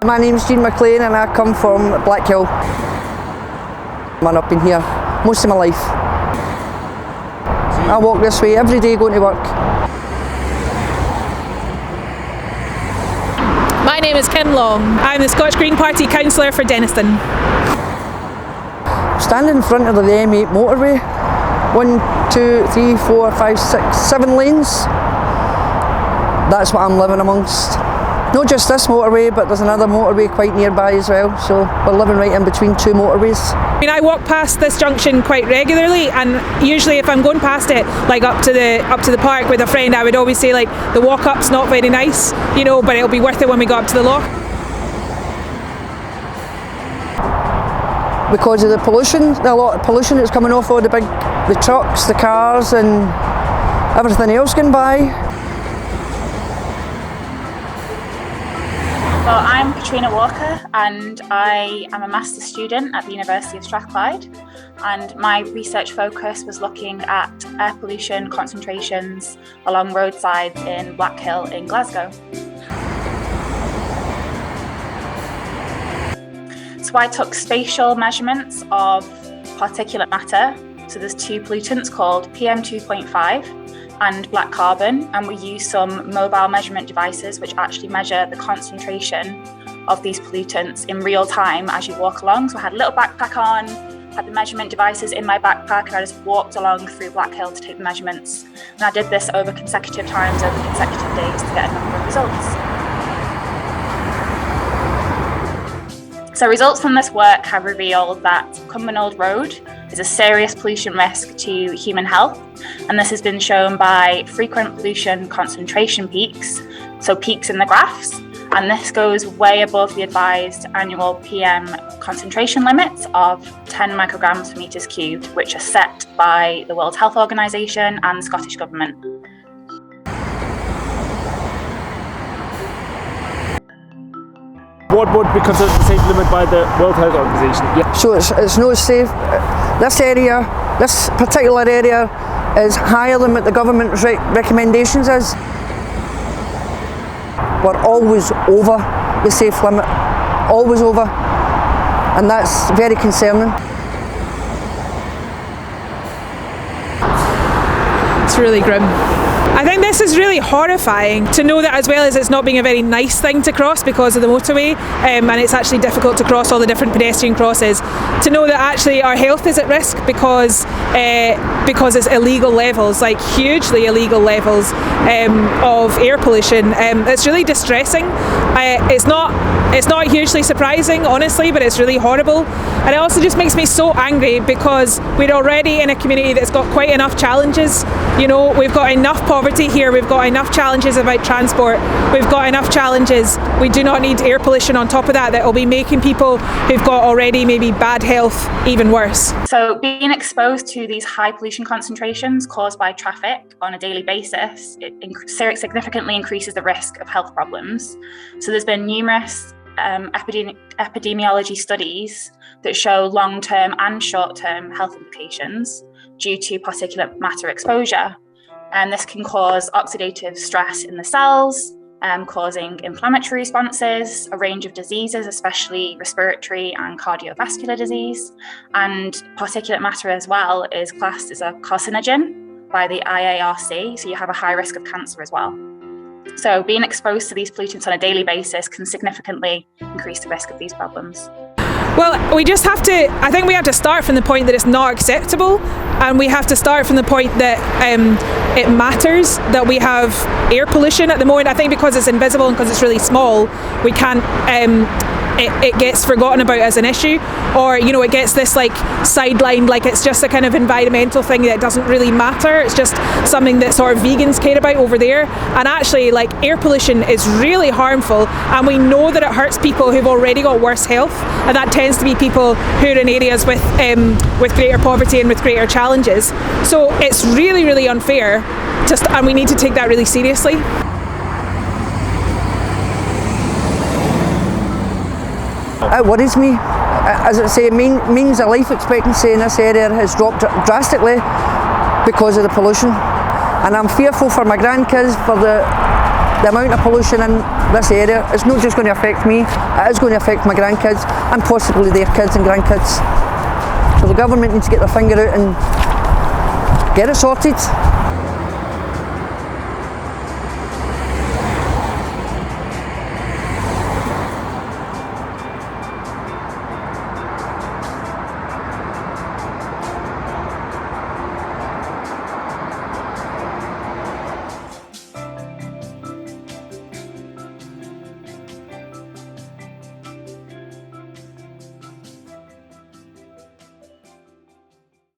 My name's Jean McLean and I come from Blackhill. Man, I've been here most of my life. I walk this way every day going to work. My name is Kim Long. I'm the Scottish Green Party councillor for Denniston. Standing in front of the M8 motorway, 1, 2, 3, 4, 5, 6, 7 lanes. That's what I'm living amongst. Not just this motorway, but there's another motorway quite nearby as well, so we're living right in between two motorways. I mean, I walk past this junction quite regularly, and usually if I'm going past it, like up to the park with a friend, I would always say like the walk up's not very nice, you know, but it'll be worth it when we go up to the loch. Because of the pollution, a lot of pollution that's coming off all the trucks, the cars and everything else going by. Well, I'm Katrina Walker and I am a master's student at the University of Strathclyde, and my research focus was looking at air pollution concentrations along roadsides in Blackhill in Glasgow. So I took spatial measurements of particulate matter. So there's two pollutants called PM2.5 and black carbon, and we used some mobile measurement devices which actually measure the concentration of these pollutants in real time as you walk along. So I had a little backpack on, had the measurement devices in my backpack, and I just walked along through Blackhill to take the measurements. And I did this over consecutive times, over consecutive days, to get a number of results. So results from this work have revealed that Cumbernauld Road is a serious pollution risk to human health, and this has been shown by frequent pollution concentration peaks, so peaks in the graphs, and this goes way above the advised annual PM concentration limits of 10 micrograms per metres cubed, which are set by the World Health Organisation and the Scottish Government. What would be considered the safe limit by the World Health Organisation? Yeah. So it's no safe. This particular area is higher than what the government's recommendations is. We're always over the safe limit, always over, and that's very concerning. It's really grim. I think this is really horrifying to know that, as well as it's not being a very nice thing to cross because of the motorway, and it's actually difficult to cross all the different pedestrian crosses, to know that actually our health is at risk because it's illegal levels, like hugely illegal levels of air pollution. It's really distressing. It's not hugely surprising, honestly, but it's really horrible. And it also just makes me so angry because we're already in a community that's got quite enough challenges. You know, we've got enough poverty here, we've got enough challenges about transport, we've got enough challenges. We do not need air pollution on top of that will be making people who've got already maybe bad health even worse. So being exposed to these high pollution concentrations caused by traffic on a daily basis, it significantly increases the risk of health problems. So there's been numerous epidemiology studies that show long-term and short-term health implications due to particulate matter exposure. And this can cause oxidative stress in the cells, causing inflammatory responses, a range of diseases, especially respiratory and cardiovascular disease. And particulate matter as well is classed as a carcinogen by the IARC, so you have a high risk of cancer as well. So being exposed to these pollutants on a daily basis can significantly increase the risk of these problems. Well, we just have to, I think we have to start from the point that it's not acceptable, and we have to start from the point that it matters that we have air pollution at the moment. I think because it's invisible and because it's really small, we can't, it gets forgotten about as an issue, or, you know, it gets this like sidelined, like it's just a kind of environmental thing that doesn't really matter. It's just something that sort of vegans care about over there. And actually, like, air pollution is really harmful, and we know that it hurts people who've already got worse health, and that tends to be people who are in areas with greater poverty and with greater challenges. So it's really, really unfair, and we need to take that really seriously. It worries me. As I say, it means the life expectancy in this area has dropped drastically because of the pollution. And I'm fearful for my grandkids, for the amount of pollution, and this area, it's not just going to affect me, it is going to affect my grandkids and possibly their kids and grandkids. So the government needs to get their finger out and get it sorted.